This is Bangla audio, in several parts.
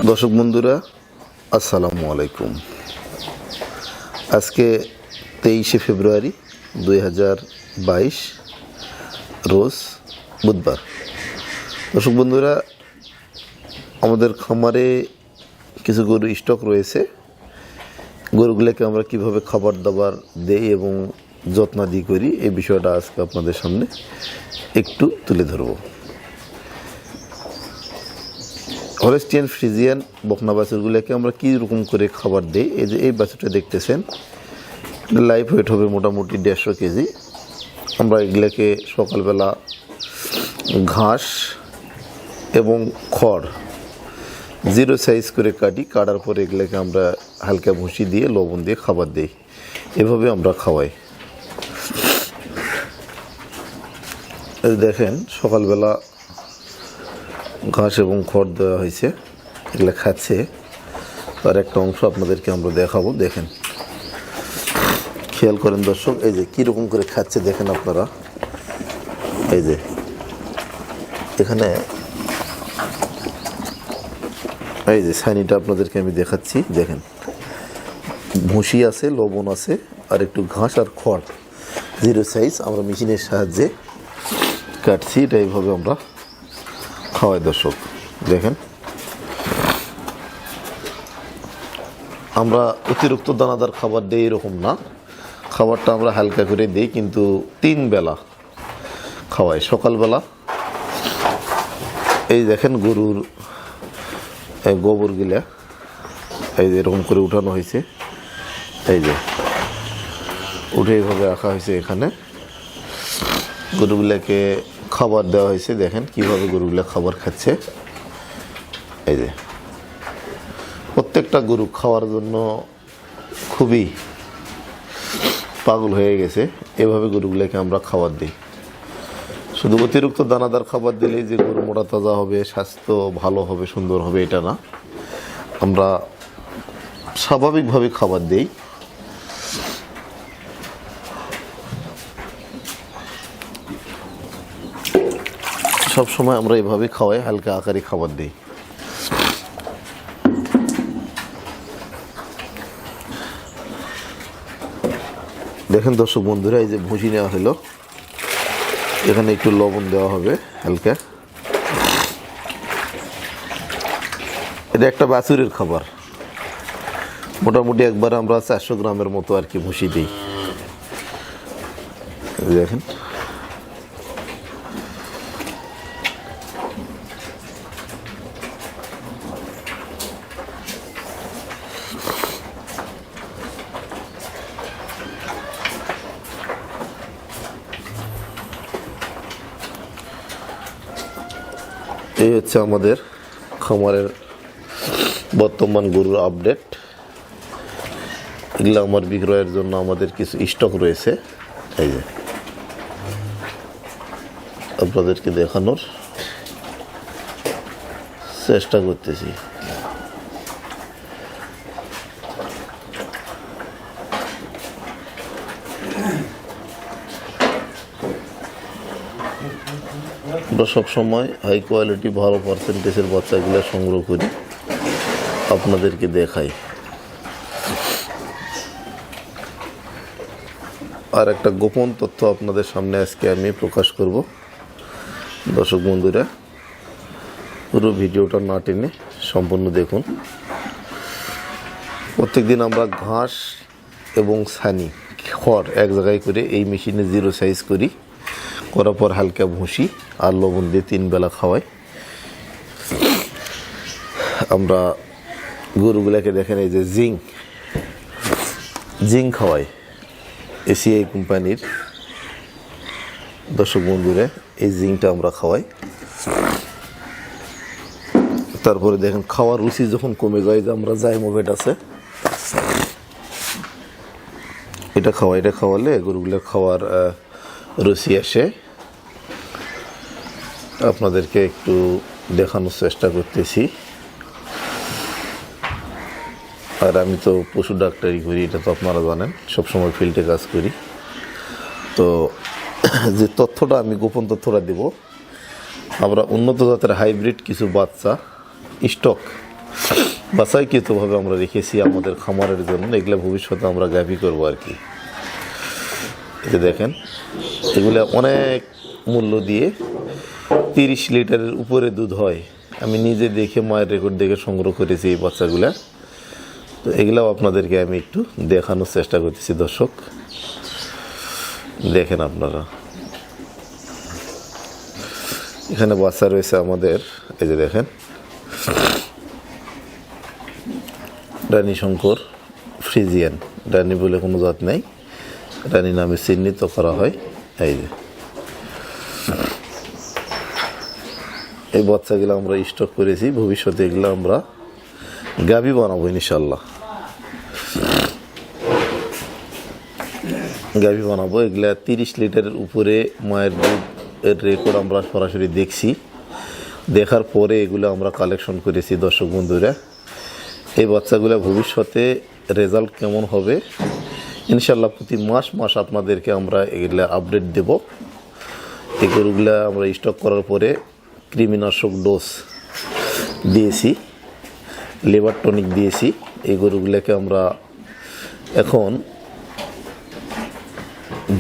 দর্শক বন্ধুরা, আসসালামু আলাইকুম। আজকে 23শে ফেব্রুয়ারি 2022 রোজ বুধবার। দর্শক বন্ধুরা, আমাদের খামারে কিছু গরু স্টক রয়েছে। গরুগুলোকে আমরা কিভাবে খাবার দাবার দেই এবং যত্নাদি করি, এই বিষয়টা আজকে আপনাদের সামনে একটু তুলে ধরব। হলস্টিয়ান ফ্রিজিয়ান বকনা বাছুরগুলোকে আমরা কী রকম করে খাবার দিই, এই যে এই বাছুরটা দেখতেছেন, লাইভ ওয়েট হবে মোটামুটি 150 কেজি। আমরা এগুলোকে সকালবেলা ঘাস এবং খড় 0 সাইজ করে কাটার পরে এগুলোকে আমরা হালকা ভুসি দিয়ে লবণ দিয়ে খাবার দিই। এভাবে আমরা খাওয়াই। দেখেন, সকালবেলা ঘাস এবং খড় দেওয়া হয়েছে, এগুলো খাচ্ছে। তার একটা অংশ আপনাদেরকে আমরা দেখাবো। দেখেন, খেয়াল করেন দর্শক, এই যে কীরকম করে খাচ্ছে দেখেন আপনারা। এই যে এখানে এই যে ছানিটা আপনাদেরকে আমি দেখাচ্ছি। দেখেন, ভুসি আছে, লবণ আছে, আর একটু ঘাস আর খড় 0 সাইজ আমরা মেশিনের সাহায্যে কাটছি। এটা এইভাবে আমরা খাওয়াই দর্শক। দেখেন, আমরা অতিরিক্ত দানাদার খাবার দিই এরকম না, খাবারটা আমরা হালকা করে দিই, কিন্তু 3 বেলা খাওয়াই। সকালবেলা এই দেখেন গরুর গোবরগুলা এই যে এরকম করে উঠানো হয়েছে, এই যে উঠে এইভাবে রাখা হয়েছে। এখানে গরুগুলাকে খাবার দেওয়া হয়েছে। দেখেন কিভাবে গরুগুলা খাবার খাচ্ছে। এই যে প্রত্যেকটা গরু খাওয়ার জন্য খুবই পাগল হয়ে গেছে। এভাবে গরুগুলাকে আমরা খাবার দিই। শুধু অতিরিক্ত দানাদার খাবার দিলেই যে গরু মোটা তাজা হবে, স্বাস্থ্য ভালো হবে, সুন্দর হবে, এটা না। আমরা স্বাভাবিকভাবে খাবার দিই। সব সময় আমরা এভাবে খাওয়াই, হালকা আকারে খাবার দিই। দেখেন দর্শক বন্ধুরা, এই যে ভুসি নেওয়া হলো, এখানে একটু লবণ দেওয়া হবে হালকা। এটা একটা বাছুরের খাবার। মোটামুটি একবার আমরা 400 গ্রামের মতো আর কি ভুসি দিই। দেখেন, এই হচ্ছে আমাদের খামারের বর্তমান গরুর আপডেট। এগুলো আমার বিক্রয়ের জন্য আমাদের কিছু স্টক রয়েছে। এই যে আপনাদেরকে দেখানোর চেষ্টা করতেছি। আমরা সবসময় হাই কোয়ালিটি ভালো পার্সেন্টেজের বাচ্চাগুলো সংগ্রহ করি, আপনাদেরকে দেখাই। আর একটা গোপন তথ্য আপনাদের সামনে আজকে আমি প্রকাশ করব। দর্শক বন্ধুরা, পুরো ভিডিওটা না টেনে সম্পূর্ণ দেখুন। প্রত্যেকদিন আমরা ঘাস এবং ছানি খড় এক জায়গায় করে এই মেশিনে 0 সাইজ করার পর হালকা ভুসি আর লবণ দিয়ে 3 বেলা খাওয়াই আমরা গরুগুলাকে। দেখেন, এই যে জিঙ্ক খাওয়াই, এসিআই কোম্পানির। দর্শক বন্ধুরা, এই জিঙ্কটা আমরা খাওয়াই। তারপরে দেখেন, খাওয়ার রুচি যখন কমে যায়, যে আমরা জাইমোভেট আছে, এটা খাওয়ালে গরুগুলা খাওয়ার রুচি আসে। আপনাদেরকে একটু দেখানোর চেষ্টা করতেছি। আর আমি তো পশু ডাক্তারি করি, এটা তো আপনারা জানেন, সবসময় ফিল্ডে কাজ করি। তো যে তথ্যটা আমি গোপন তথ্যটা দেব, আমরা উন্নত জাতের হাইব্রিড কিছু বাচ্চা স্টক বাছাইকৃতভাবে আমরা রেখেছি আমাদের খামারের জন্য। এগুলো ভবিষ্যতে আমরা গাভী করবো আর কি। এই যে দেখেন, এগুলো অনেক মূল্য দিয়ে 30 লিটারের উপরে দুধ হয়। আমি নিজে দেখে মায়ের রেকর্ড দেখে সংগ্রহ করেছি এই বাচ্চাগুলা। তো এগুলাও আপনাদেরকে আমি একটু দেখানোর চেষ্টা করতেছি দর্শক, দেখেন আপনারা। এখানে বাচ্চা রয়েছে আমাদের, এই যে দেখেন, রানী শঙ্কর ফ্রিজিয়ান। রানী বলে কোনো জাত নেই, রানী নামে চিহ্নিত করা হয়। এই যে এই বাচ্চাগুলো আমরা স্টক করেছি, ভবিষ্যতে এগুলো আমরা গাভী বানাবো ইনশাল্লাহ। গাভী বানাবো এগুলা 30 লিটারের উপরে মায়ের দুধের রেকর্ড আমরা সরাসরি দেখছি। দেখার পরে এগুলো আমরা কালেকশন করেছি দর্শক বন্ধুরা। এই বাচ্চাগুলো ভবিষ্যতে রেজাল্ট কেমন হবে ইনশাল্লাহ প্রতি মাস আপনাদেরকে আমরা এগুলা আপডেট দেব। এই গরুগুলা আমরা স্টক করার পরে কৃমিনাশক ডোজ দিয়েছি, লিভার টনিক দিয়েছি। এই গরুগুলোকে আমরা এখন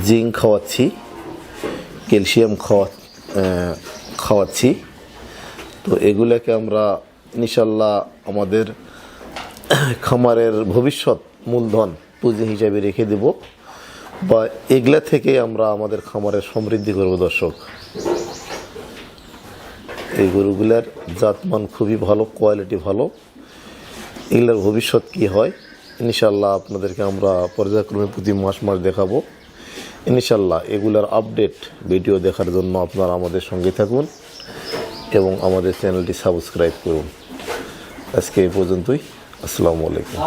জিঙ্ক খাওয়াচ্ছি, ক্যালসিয়াম খাওয়াচ্ছি। তো এগুলোকে আমরা ইনশাল্লাহ আমাদের খামারের ভবিষ্যৎ মূলধন পুঁজি হিসাবে রেখে দেব, বা এগুলা থেকে আমরা আমাদের খামারের সমৃদ্ধি করব দর্শক। এই গরুগুলার জাতমান খুবই ভালো, কোয়ালিটি ভালো। এগুলার ভবিষ্যৎ কি হয় ইনশাল্লাহ আপনাদেরকে আমরা পর্যায়ক্রমে প্রতি মাস দেখাবো ইনশাল্লাহ। এগুলার আপডেট ভিডিও দেখার জন্য আপনারা আমাদের সঙ্গে থাকুন এবং আমাদের চ্যানেলটি সাবস্ক্রাইব করুন। আজকে এই পর্যন্তই। আসসালামু আলাইকুম।